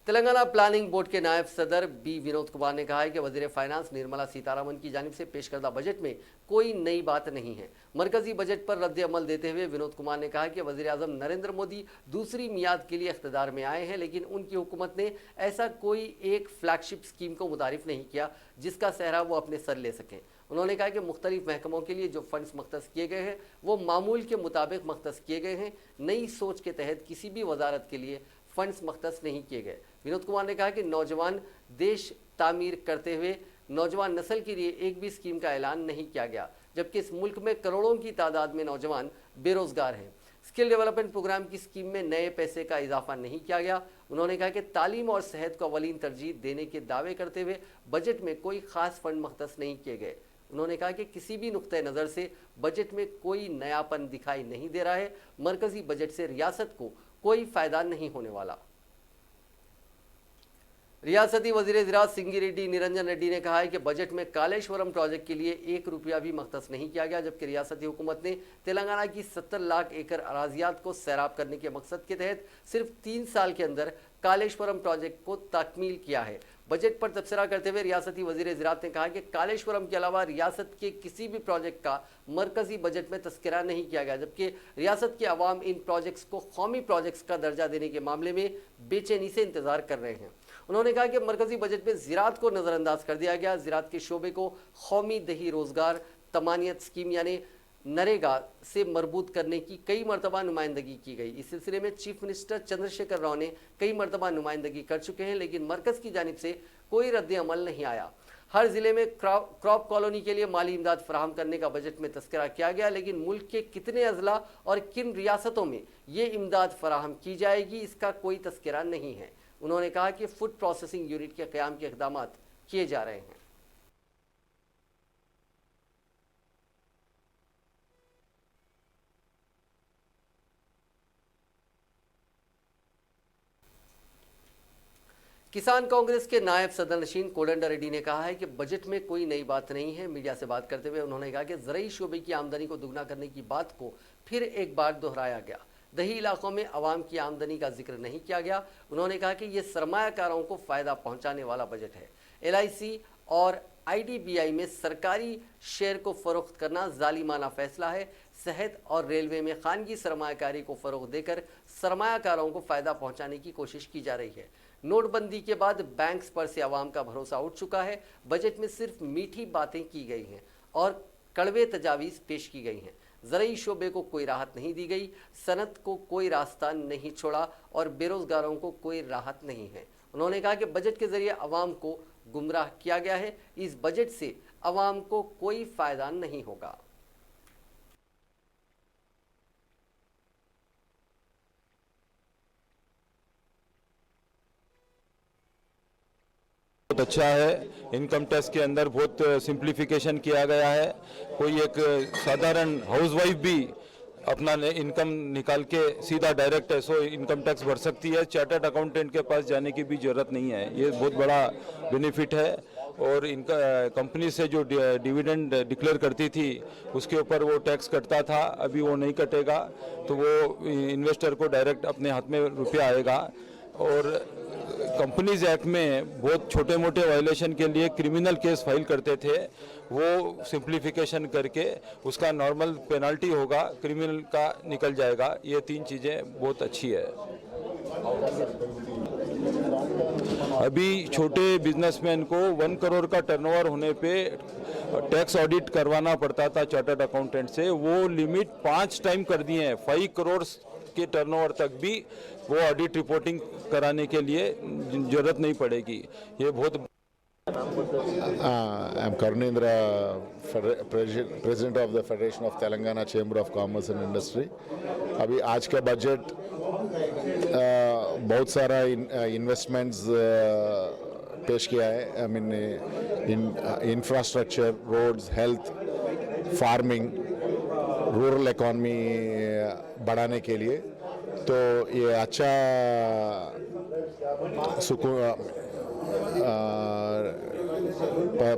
तेलंगाना प्लानिंग बोर्ड के नायब सदर बी विनोद कुमार ने कहा है कि वजीर फाइनेंस निर्मला सीतारमण की जानिब से पेश करदा बजट में कोई नई बात नहीं है। मरकजी बजट पर रद्द अमल देते हुए विनोद कुमार ने कहा कि वजीर आजम नरेंद्र मोदी दूसरी मियाद के लिए इख्तिदार में आए हैं, लेकिन उनकी हुकूमत ने ऐसा कोई एक फ्लैगशिप स्कीम को मुतारिफ नहीं किया जिसका सहरा वो अपने सर ले सकें। उन्होंने कहा कि मुख्तलिफ महकमों के लिए जो फंड्स मख्तस किए गए हैं वो मामूल के मुताबिक मख्तस किए गए हैं। नई सोच के तहत किसी भी वजारत के लिए फंड्स मख्तस नहीं किए गए। विनोद कुमार ने कहा कि नौजवान देश तामीर करते हुए नौजवान नस्ल के लिए एक भी स्कीम का ऐलान नहीं किया गया, जबकि इस मुल्क में करोड़ों की तादाद में नौजवान बेरोजगार हैं। स्किल डेवलपमेंट प्रोग्राम की स्कीम में नए पैसे का इजाफा नहीं किया गया। उन्होंने कहा कि तालीम और सेहत को अवलीन तरजीह देने के दावे करते हुए बजट में कोई खास फंड मख्तस नहीं किए गए। उन्होंने कहा कि किसी भी नुक्ते नज़र से बजट में कोई नयापन दिखाई नहीं दे रहा है। मरकजी बजट से रियासत को कोई फायदा नहीं होने वाला। रियासती वजीर ज़राअत सिंगी रेड्डी निरंजन रेड्डी ने कहा है कि बजट में कालेश्वरम प्रोजेक्ट के लिए 1 रुपया भी मख्तस नहीं किया गया, जबकि रियासती हुकूमत ने तेलंगाना की 70 लाख एकड़ अराजियात को सैराब करने के मकसद के तहत सिर्फ 3 साल के अंदर कालेश्वरम प्रोजेक्ट को तकमील किया है। बजट पर तबसरा करते हुए रियासती वजीर ज़राअत ने कहा कि कालेश्वरम के अलावा रियासत के किसी भी प्रोजेक्ट का मरकजी बजट में तस्करा नहीं किया गया, जबकि रियासत के अवाम इन प्रोजेक्ट्स को कौमी प्रोजेक्ट्स का दर्जा देने के मामले में बेचैनी से इंतजार कर रहे हैं। उन्होंने कहा कि मरकजी बजट में ज़राअत को नज़रअंदाज कर दिया गया। ज़राअत के शोबे को कौमी दही रोजगार तमानियत स्कीम यानी नरेगा से मरबूत करने की कई मरतबा नुमाइंदगी की गई। इस सिलसिले में चीफ मिनिस्टर चंद्रशेखर राव ने कई मरतबा नुमाइंदगी कर चुके हैं, लेकिन मरकज़ की जानिब से कोई रद्द अमल नहीं आया। हर ज़िले में क्रॉप कॉलोनी के लिए माली इमदाद फराहम करने का बजट में तस्करा किया गया, लेकिन मुल्क के कितने अजला और किन रियासतों में ये इमदाद फराहम की जाएगी इसका कोई तस्करा नहीं है। उन्होंने कहा कि फूड प्रोसेसिंग यूनिट के क़याम के इक़दाम किए जा रहे हैं। किसान कांग्रेस के नायब सदर नशीन कोडंडा रेड्डी ने कहा है कि बजट में कोई नई बात नहीं है। मीडिया से बात करते हुए उन्होंने कहा कि ज़रई शोबे की आमदनी को दुगना करने की बात को फिर एक बार दोहराया गया। दही इलाकों में आवाम की आमदनी का जिक्र नहीं किया गया। उन्होंने कहा कि ये सरमायाकारों को फ़ायदा पहुँचाने वाला बजट है। LIC और IDBI में सरकारी शेयर को फ़रोख्त करना जालिमाना फ़ैसला है। सेहत और रेलवे में खानगी सरमायाकारी को फ़रोग़ देकर सरमायाकारों को फ़ायदा पहुँचाने की कोशिश की जा रही है। नोटबंदी के बाद बैंक्स पर से आवाम का भरोसा उठ चुका है। बजट में सिर्फ मीठी बातें की गई हैं और कड़वे तजावीज़ पेश की गई हैं। ज़रई शोबे को कोई राहत नहीं दी गई, सनत को कोई रास्ता नहीं छोड़ा और बेरोज़गारों को कोई राहत नहीं है। उन्होंने कहा कि बजट के ज़रिए आवाम को गुमराह किया गया है। इस बजट से आवाम को कोई फ़ायदा नहीं होगा। बहुत अच्छा है। इनकम टैक्स के अंदर बहुत सिंप्लीफिकेशन किया गया है। कोई एक साधारण हाउसवाइफ भी अपना इनकम निकाल के सीधा डायरेक्ट ऐसो इनकम टैक्स भर सकती है। चार्टर्ड अकाउंटेंट के पास जाने की भी जरूरत नहीं है। ये बहुत बड़ा बेनिफिट है। और इनका कंपनी से जो डिविडेंड डिक्लेयर करती थी उसके ऊपर वो टैक्स कटता था, अभी वो नहीं कटेगा, तो वो इन्वेस्टर को डायरेक्ट अपने हाथ में रुपया आएगा। और कंपनीज एक्ट में बहुत छोटे मोटे वायलेशन के लिए क्रिमिनल केस फाइल करते थे, वो सिंप्लीफिकेशन करके उसका नॉर्मल पेनल्टी होगा, क्रिमिनल का निकल जाएगा। ये 3 चीज़ें बहुत अच्छी है। अभी छोटे बिजनेसमैन को 1 करोड़ का टर्नओवर होने पे टैक्स ऑडिट करवाना पड़ता था चार्टर्ड अकाउंटेंट से, वो लिमिट 5 टाइम कर दिए हैं। 5 करोड़ के टर्नओवर तक भी वो ऑडिट रिपोर्टिंग कराने के लिए जरूरत नहीं पड़ेगी। ये बहुत I am Karunendra, President of the Federation of Telangana Chamber of Commerce and Industry. अभी आज का बजट बहुत सारा इन्वेस्टमेंट्स पेश किया है। I mean infrastructure, roads, health, farming, rural economy बढ़ाने के लिए, तो ये अच्छा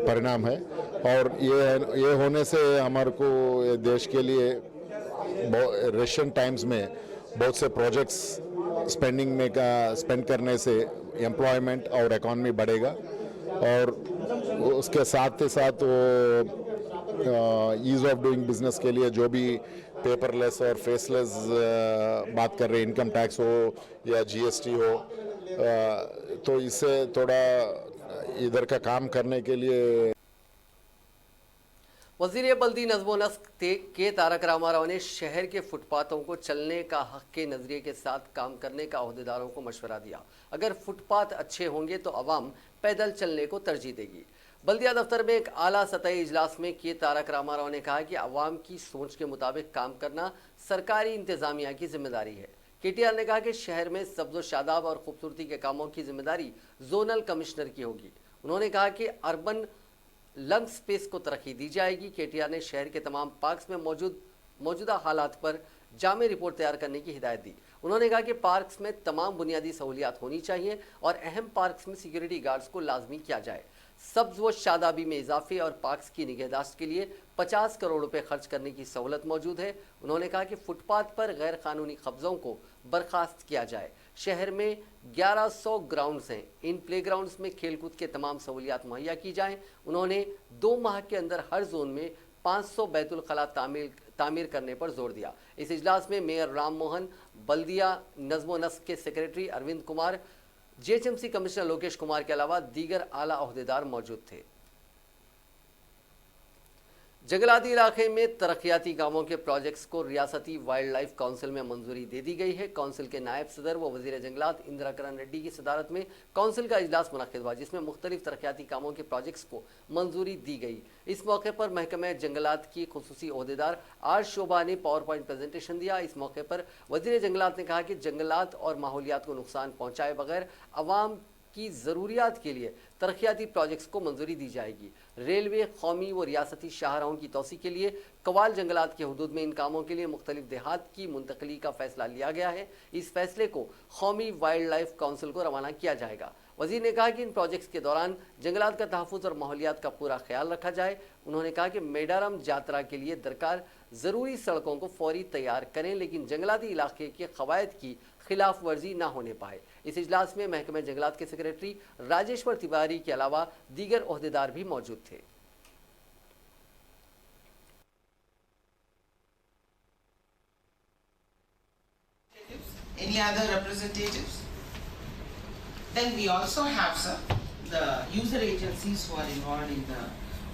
परिणाम है। और ये होने से हमारे को देश के लिए रेशन टाइम्स में बहुत से प्रोजेक्ट्स स्पेंडिंग में का स्पेंड करने से एम्प्लॉयमेंट और इकॉनमी बढ़ेगा और उसके साथ ही साथ वो ईज ऑफ डूइंग बिजनेस के लिए जो भी पेपरलेस और फेसलेस बात कर रहे हैं, इनकम टैक्स हो या जीएसटी हो, तो इससे थोड़ा इधर का काम करने के लिए। वजीर बल्दी नज़्म व नस्क के तारक रामाराव ने शहर के फुटपाथों को चलने का हक के नज़रिए के साथ काम करने का अहदेदारों को मशवरा दिया। अगर फुटपाथ अच्छे होंगे तो अवाम पैदल चलने को तरजीह देगी। बल्दिया दफ्तर में एक आला सतही इजलास में के तारक रामाराव ने कहा कि अवाम की सोच के मुताबिक काम करना सरकारी इंतजामिया की जिम्मेदारी है। केटीआर ने कहा कि शहर में सब्ज़ो शादाब और खूबसूरती के कामों की जिम्मेदारी जोनल कमिश्नर की होगी। उन्होंने कहा कि अर्बन लंग स्पेस को तरक्की दी जाएगी। केटीआर ने शहर के तमाम पार्क्स में मौजूदा हालात पर जामे रिपोर्ट तैयार करने की हिदायत दी। उन्होंने कहा कि पार्क्स में तमाम बुनियादी सहूलियात होनी चाहिए और अहम पार्क्स में सिक्योरिटी गार्ड्स को लाजमी किया जाए। सब्ज व शादाबी में इजाफे और पार्क्स की निगहदाश्त के लिए 50 करोड़ रुपए खर्च करने की सहूलत मौजूद है। उन्होंने कहा कि फुटपाथ पर गैर कानूनी कब्जों को बर्खास्त किया जाए। शहर में 1100 ग्राउंड्स हैं, इन प्ले ग्राउंड्स में खेलकूद के तमाम सहूलियात मुहैया की जाएं। उन्होंने 2 माह के अंदर हर जोन में 500 बैतुल खला तामीर करने पर जोर दिया। इस इजलास में मेयर राम मोहन, बल्दिया नज़्म व नस्क के secretary Arvind Kumar, GHMC commissioner Lokesh Kumar के अलावा दीगर आला ओहदेदार मौजूद थे। जंगलाती इलाके में तरक्याती कामों के प्रोजेक्ट्स को रियासती वाइल्ड लाइफ काउंसिल में मंजूरी दे दी गई है। काउंसिल के नायब सदर व वजीर जंगलात इंदिरा करण रेड्डी की सदारत में काउंसिल का इजलास मुनक्किद हुआ, जिसमें मुख्तलिफ तरक्याती कामों के प्रोजेक्ट्स को मंजूरी दी गई। इस मौके पर महकमे जंगलात की खुसूसी ओहदेदार आर शोभा ने पावर पॉइंट प्रेजेंटेशन दिया। इस मौके पर वजीर जंगलात ने कहा कि जंगलात और माहौलियात को नुकसान पहुँचाए बगैर अवाम की ज़रूरियात के लिए तरक्याती प्रोजेक्ट्स को मंजूरी दी जाएगी। रेलवे, कौमी व रियासती शाहराहों की तोसी के लिए कवाल जंगलात के हदूद में इन कामों के लिए मुख्तलिफ देहात की मुंतकली का फैसला लिया गया है। इस फैसले को कौमी वाइल्ड लाइफ काउंसिल को रवाना किया जाएगा। वजीर ने कहा कि इन प्रोजेक्ट्स के दौरान जंगलात का तहफ़्फ़ुज़ और माहौलियात का पूरा ख्याल रखा जाए। उन्होंने कहा कि मेडारम यात्रा के लिए दरकार ज़रूरी सड़कों को फौरी तैयार करें, लेकिन जंगलाती इलाके के क़वायद की खिलाफ वर्जी ना होने पाए। इस इजलास में महकमे जंगलात के सेक्रेटरी राजेश्वर तिवारी के अलावा दीगर ओहदेदार भी मौजूद थे। Any other representatives? Then we also have, sir, the user agencies who are involved in the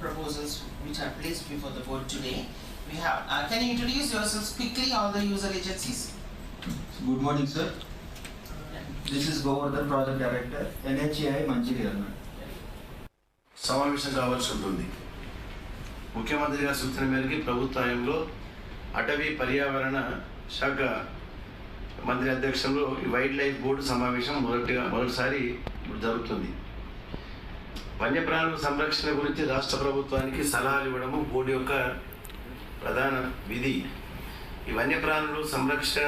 proposals which are placed before the board today. We have, can you introduce yourselves quickly, all the user agencies? Good morning, sir. This is Govardhan, Project Director, NHAI Mancherial. సమావేశం కావాల్సి ఉంటుంది. ముఖ్యమంత్రి గారి సూచన మేరకు ప్రభుత్వంలో అటవీ పర్యావరణ శాఖ మంత్రి అధ్యక్షంలో ఈ వైల్డ్ లైఫ్ బోర్డు సమావేశం మొదటిసారి జరుగుతుంది. వన్యప్రాణుల సంరక్షణ గురించి రాష్ట్ర ప్రభుత్వానికి సలహాలు ఇవ్వడము బోర్డు యొక్క ప్రధాన విధి. ఈ వన్యప్రాణులు సంరక్షణ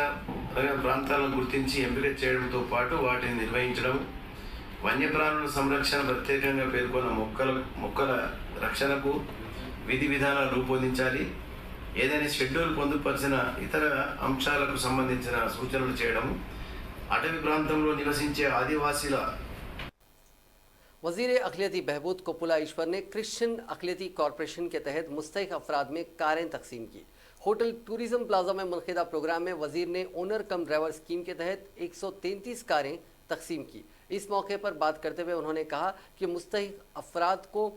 ప్రాంతాలను గుర్తించి ఎంపిక చేయడంతో పాటు వాటిని నిర్వహించడం, వన్యప్రాణుల సంరక్షణ ప్రత్యేకంగా పేర్కొన్న మొక్కల రక్షణకు విధి విధానాలు రూపొందించాలి. ఏదైనా షెడ్యూల్ పొందుపరిచిన ఇతర అంశాలకు సంబంధించిన సూచనలు చేయడం, అటవీ ప్రాంతంలో నివసించే ఆదివాసీల वजीर अक़लियती बहबूद कोपुला ईश्वर ने क्रिश्चियन अक़लियती कॉरपोरेशन के तहत मुस्तहिक अफराद में कारें तकसीम की। होटल टूरिज्म प्लाजा में मुनक़िदा प्रोग्राम में वजीर ने ओनर कम ड्राइवर स्कीम के तहत 133 कारें तकसीम की। इस मौके पर बात करते हुए उन्होंने कहा कि मुस्तहिक अफराद को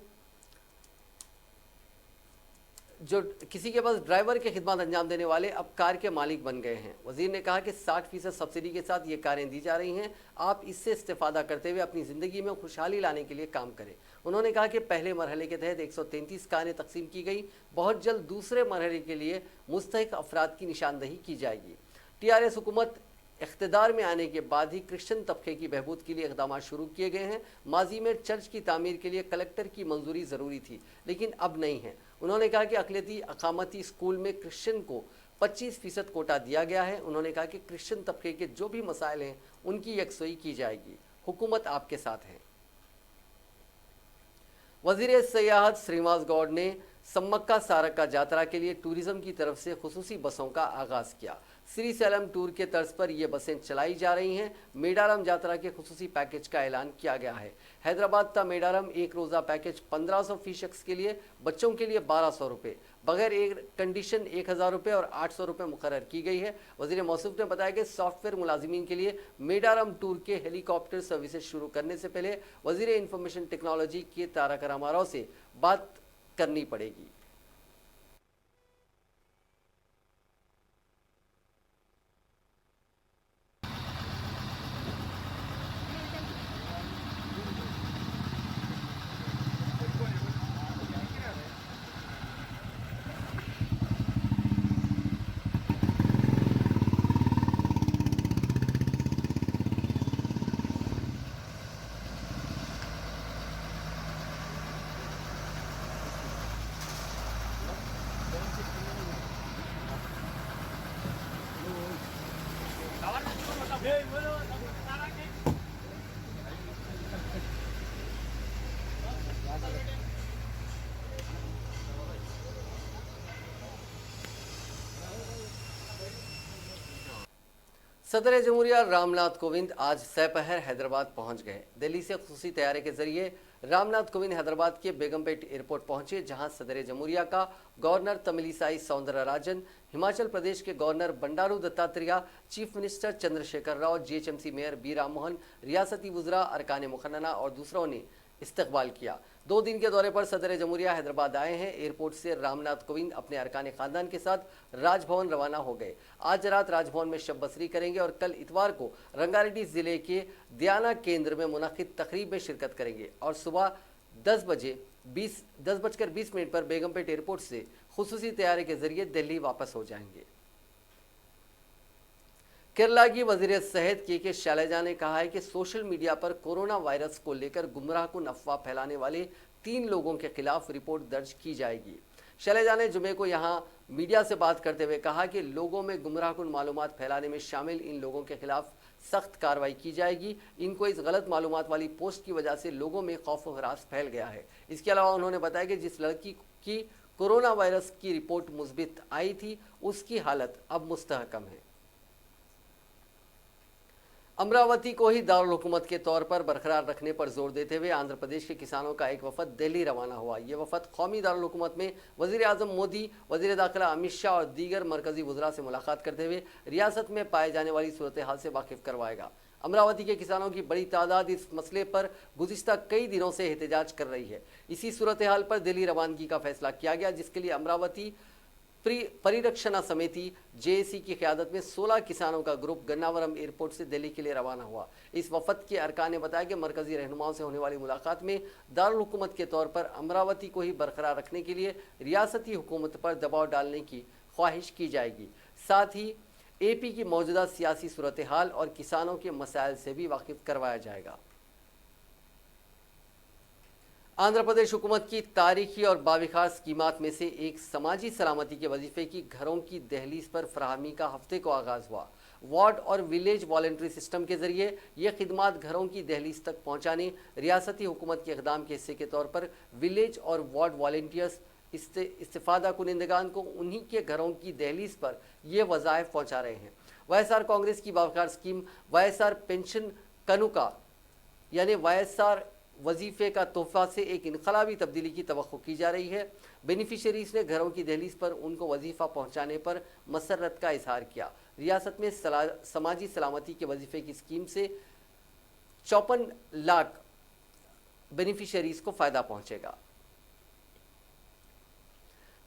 जो किसी के पास ड्राइवर की खिदमत अंजाम देने वाले अब कार के मालिक बन गए हैं। वजीर ने कहा कि 60% सब्सिडी के साथ ये कारें दी जा रही हैं। आप इससे इस्तेफादा करते हुए अपनी ज़िंदगी में खुशहाली लाने के लिए काम करें। उन्होंने कहा कि पहले मरहले के तहत 133 कारें तकसीम की गई। बहुत जल्द दूसरे मरहले के लिए मुस्तहिक अफराद की निशानदही की जाएगी। TRS हुकूमत इख्तिदार में आने के बाद ही क्रिश्चियन तबके की बहबूद के लिए इक़दाम शुरू किए गए हैं। माजी में चर्च की तामीर के लिए कलेक्टर की मंजूरी ज़रूरी थी, लेकिन अब नहीं है। उन्होंने कहा कि अक़लियती अक़ामती स्कूल में क्रिश्चियन को 25% कोटा दिया गया है। उन्होंने कहा कि क्रिश्चियन तबके के जो भी मसाइल हैं उनकी यकसोई की जाएगी। हुकूमत आपके साथ है। वज़ीर सयाहत श्रीनिवास गौड़ ने सम्मक्का सारक्का यात्रा के लिए टूरिज्म की तरफ से खुसूसी बसों का आगाज किया। श्री सैलम टूर के तर्ज पर ये बसें चलाई जा रही हैं। मेडारम यात्रा के खुसूसी पैकेज का ऐलान किया गया है। हैदराबाद ता मेडारम एक रोज़ा पैकेज 1500 फी शख्स के लिए, बच्चों के लिए 1200 रुपये, बगैर एयर कंडीशन 1000 रुपये और 800 रुपये मुकर्रर की गई है। वज़ीर मौसूफ ने बताया कि सॉफ्टवेयर मुलाजिमीन के लिए मेडारम टूर के हेलीकॉप्टर सर्विसेज शुरू करने से पहले वज़ीर इंफॉर्मेशन टेक्नोलॉजी के तारक रामाराव से बात करनी पड़ेगी। सदर जमहूरिया रामनाथ कोविंद आज सपहर हैदराबाद पहुंच गए। दिल्ली से खुसूसी तैयारी के जरिए रामनाथ कोविंद हैदराबाद के बेगमपेट एयरपोर्ट पहुंचे, जहां सदर जमहूरिया का गवर्नर तमिलिसाई सौंदरराजन, हिमाचल प्रदेश के governor Bandaru Dattatreya, chief minister Chandrashekar Rao, GHMC mayor B Ram Mohan, रियासती वुज़रा, अरकान मुखन्ना और दूसरों ने इस्तकबाल किया। 2 दिन के दौरे पर सदर जमहूरिया हैदराबाद आए हैं। एयरपोर्ट से रामनाथ कोविंद अपने अरकान खानदान के साथ राजभवन रवाना हो गए। आज रात राजभवन में शब बसरी करेंगे और कल इतवार को रंगारेड्डी जिले के दियाना केंद्र में मुनक्किद तकरीब में शिरकत करेंगे और सुबह 10:20 पर बेगमपेट एयरपोर्ट से खुसूसी तैयारी के जरिए दिल्ली वापस हो जाएंगे। केरला की वजीर सेहत के शैलजा ने कहा है कि सोशल मीडिया पर कोरोना वायरस को लेकर गुमराहकुन अफवाह फैलाने वाले 3 लोगों के खिलाफ रिपोर्ट दर्ज की जाएगी। शैलजा ने जुमे को यहां मीडिया से बात करते हुए कहा कि लोगों में गुमराहकुन मालूमात फैलाने में शामिल इन लोगों के खिलाफ सख्त कार्रवाई की जाएगी। इनको इस गलत मालूमात वाली पोस्ट की वजह से लोगों में खौफ व हरास फैल गया है। इसके अलावा उन्होंने बताया कि जिस लड़की की कोरोना वायरस की रिपोर्ट मुस्बित आई थी, उसकी हालत अब मुस्तहकम है। अमरावती को ही दारुल हुकूमत के तौर पर बरकरार रखने पर जोर देते हुए आंध्र प्रदेश के किसानों का एक वफद दिल्ली रवाना हुआ। ये वफद कौमी दारुल हुकूमत में वज़ीर आज़म मोदी, वज़ीर दाखिला अमित शाह और दीगर मरकजी वुज़रा से मुलाकात करते हुए रियासत में पाए जाने वाली सूरत हाल से वाकिफ करवाएगा। अमरावती के किसानों की बड़ी तादाद इस मसले पर गुज़िश्ता कई दिनों से एहतजाज कर रही है। इसी सूरत हाल पर दिल्ली रवानगी का फैसला किया गया, जिसके लिए अमरावती परिरक्षणा समिति जेएसी की क़यादत में 16 किसानों का ग्रुप गन्नावरम एयरपोर्ट से दिल्ली के लिए रवाना हुआ। इस वफद के अरकान ने बताया कि मरकजी रहनुमाओं से होने वाली मुलाकात में दारुल हुकूमत के तौर पर अमरावती को ही बरकरार रखने के लिए रियासती हुकूमत पर दबाव डालने की ख्वाहिश की जाएगी। साथ ही एपी की मौजूदा सियासी सूरत हाल और किसानों के मसाइल से भी वाकिफ करवाया जाएगा। आंध्र प्रदेश हुकूमत की तारीखी और बाविखार स्कीमात में से एक समाजी सलामती के वजीफे की घरों की दहलीज पर फराहमी का हफ्ते को आगाज़ हुआ। वार्ड और विलेज वॉलंटरी सिस्टम के जरिए ये खिदमात घरों की दहलीज तक पहुँचाने रियासती हुकूमत के इक़दाम के हिस्से के तौर पर विलेज और वार्ड वॉलंटियर्स इस्तिफादा कुनिंदगान को उन्हीं के घरों की दहलीज पर ये वज़ाइफ पहुँचा रहे हैं। वाईएसआर कांग्रेस की बावकार स्कीम वाईएसआर पेंशन कनुका यानी वाईएसआर वजीफे का तोहफा से एक इनकलाबी तब्दीली की तवक्को की जा रही है। बेनिफिशरीज ने घरों की दहलीज पर उनको वजीफ़ा पहुंचाने पर मसरत का इजहार किया। रियासत में समाजी सलामती के वजीफे की स्कीम से 54 लाख बेनिफिशरीज को फ़ायदा पहुंचेगा।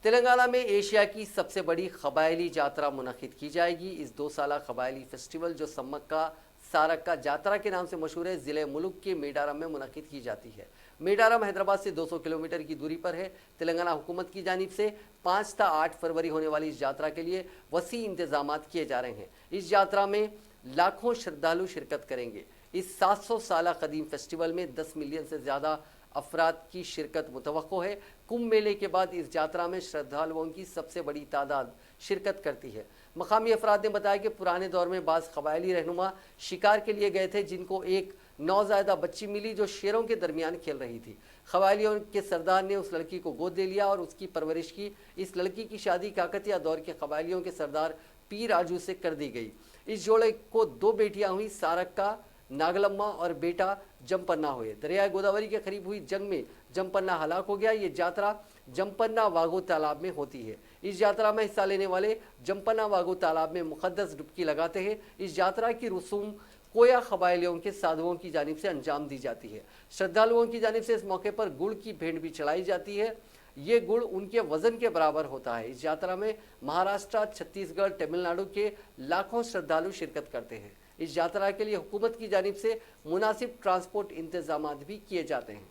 तेलंगाना में एशिया की सबसे बड़ी कबायली यात्रा मुनक्किद की जाएगी। इस 2 साला कबायली फेस्टिवल जो सम्मक्का सारक्का यात्रा के नाम से मशहूर है, ज़िले मुलुक के मेडारम में मुनक्किद की जाती है। मेडारम हैदराबाद से 200 किलोमीटर की दूरी पर है। तेलंगाना हुकूमत की जानिब से 5 से 8 फरवरी होने वाली इस यात्रा के लिए वसी इंतजामात किए जा रहे हैं। इस यात्रा में लाखों श्रद्धालु शिरकत करेंगे। इस 700 साला कदीम फेस्टिवल में 10 मिलियन से ज़्यादा अफराद की शिरकत मुतवक्को है। कुंभ मेले के बाद इस यात्रा में श्रद्धालुओं की सबसे बड़ी तादाद शिरकत करती है। मकामी अफराद ने बताया कि पुराने दौर में बाज़ कबायली रहनुमा शिकार के लिए गए थे, जिनको एक नौजायदा बच्ची मिली जो शेरों के दरमियान खेल रही थी। कबायलियों के सरदार ने उस लड़की को गोद ले लिया और उसकी परवरिश की। इस लड़की की शादी काकतिया दौर के कबायलियों के सरदार पीर आजू से कर दी गई। इस जोड़े को 2 बेटियां हुई, सारक्का नागलम्मा और बेटा जमपन्ना हुए। दरियाए गोदावरी के करीब हुई जंग में जमपन्ना हलाक हो गया। ये यात्रा जमपन्ना वागो तालाब में होती है। इस यात्रा में हिस्सा लेने वाले जमपन्ना वागो तालाब में मुकद्दस डुबकी लगाते हैं। इस यात्रा की रसूम कोया कबायलियों के साधुओं की जानिब से अंजाम दी जाती है। श्रद्धालुओं की जानिब से इस मौके पर गुड़ की भेंट भी चढ़ाई जाती है। ये गुड़ उनके वजन के बराबर होता है। इस यात्रा में महाराष्ट्र, छत्तीसगढ़, तमिलनाडु के लाखों श्रद्धालु शिरकत करते हैं। इस यात्रा के लिए हुकूमत की जानिब से मुनासिब ट्रांसपोर्ट इंतजाम भी किए जाते हैं।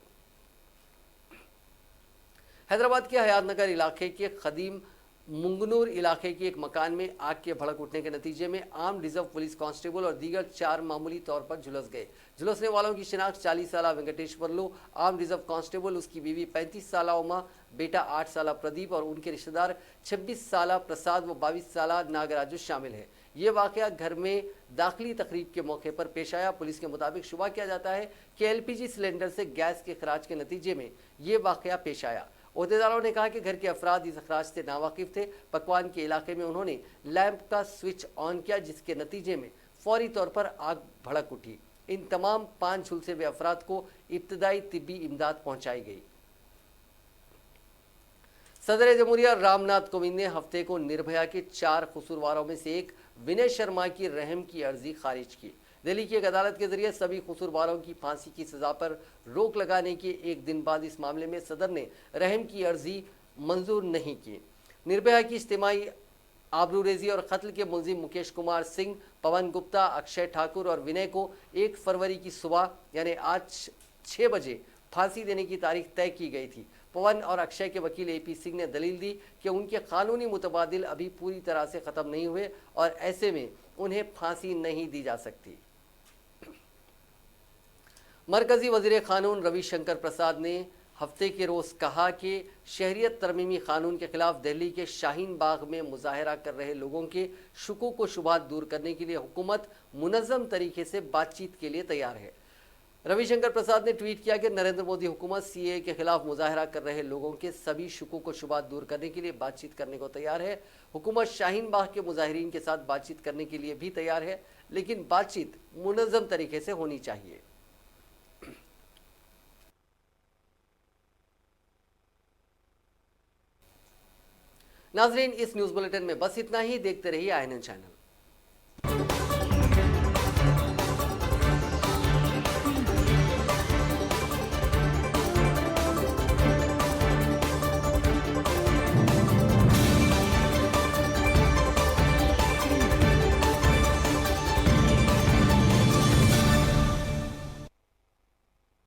हैदराबाद के हयात नगर इलाके के कदीम मुंगनूर इलाके के एक मकान में आग के भड़क उठने के नतीजे में आर्म रिजर्व पुलिस कांस्टेबल और दीगर 4 मामूली तौर पर झुलस गए। झुलसने वालों की शिनाख्त 40 साल वेंकटेश्वरलू, आर्म रिजर्व कांस्टेबल, उसकी बीवी 35 साल उमा, बेटा 8 साल प्रदीप और उनके रिश्तेदार 26 साल प्रसाद व 22 साल नागराजू शामिल है। ये वाकया घर में दाखिली तकरीब के मौके पर पेश आया। पुलिस के मुताबिक शुबा किया जाता है कि एलपीजी सिलेंडर से गैस के खराज के नतीजे में ये वाकया पेश आया। ओहदेदारों ने कहा कि घर के अफराद इस अखराज से नावाकिफ थे। पकवान के इलाके में उन्होंने लैंप का स्विच ऑन किया, जिसके नतीजे में फौरी तौर पर आग भड़क उठी। इन तमाम 5 झुलसे हुए अफराद को इब्तदाई तिब्बी इमदाद पहुंचाई गई। सदर जमहूरिया रामनाथ कोविंद ने हफ्ते को निर्भया के 4 कसूरवारों में से एक विनय शर्मा की रहम की अर्जी खारिज की। दिल्ली की एक अदालत के जरिए सभी कसूरवारों की फांसी की सजा पर रोक लगाने के एक दिन बाद इस मामले में सदर ने रहम की अर्जी मंजूर नहीं की। निर्भया की इज्तिमाई आबरूरेजी और कत्ल के मुलजिम मुकेश कुमार सिंह, पवन गुप्ता, अक्षय ठाकुर और विनय को 1 फरवरी की सुबह यानी आज 6 बजे फांसी देने की तारीख तय की गई थी। पवन और अक्षय के वकील AP सिंह ने दलील दी कि उनके कानूनी मुतबादिल अभी पूरी तरह से ख़त्म नहीं हुए और ऐसे में उन्हें फांसी नहीं दी जा सकती। मरकजी वजीर कानून रविशंकर प्रसाद ने हफ्ते के रोज़ कहा कि शहरियत तरमीमी कानून के खिलाफ दिल्ली के शाहीन बाग में मुजाहरा कर रहे लोगों के शुकूक व शुबहात दूर करने के लिए हुकूमत मुनज़्ज़म तरीके से बातचीत के लिए तैयार है। रविशंकर प्रसाद ने ट्वीट किया कि नरेंद्र मोदी हुकूमत CAA के खिलाफ मुजाहरा कर रहे लोगों के सभी शुकूक व शुबहात दूर करने के लिए बातचीत करने को तैयार है। हुकूमत शाहीन बाग के मुजाहिरीन के साथ बातचीत करने के लिए भी तैयार है, लेकिन बातचीत मुनज़्ज़म तरीके से होनी चाहिए। नाजरीन, इस न्यूज़ बुलेटिन में बस इतना ही। देखते रहिए INN चैनल।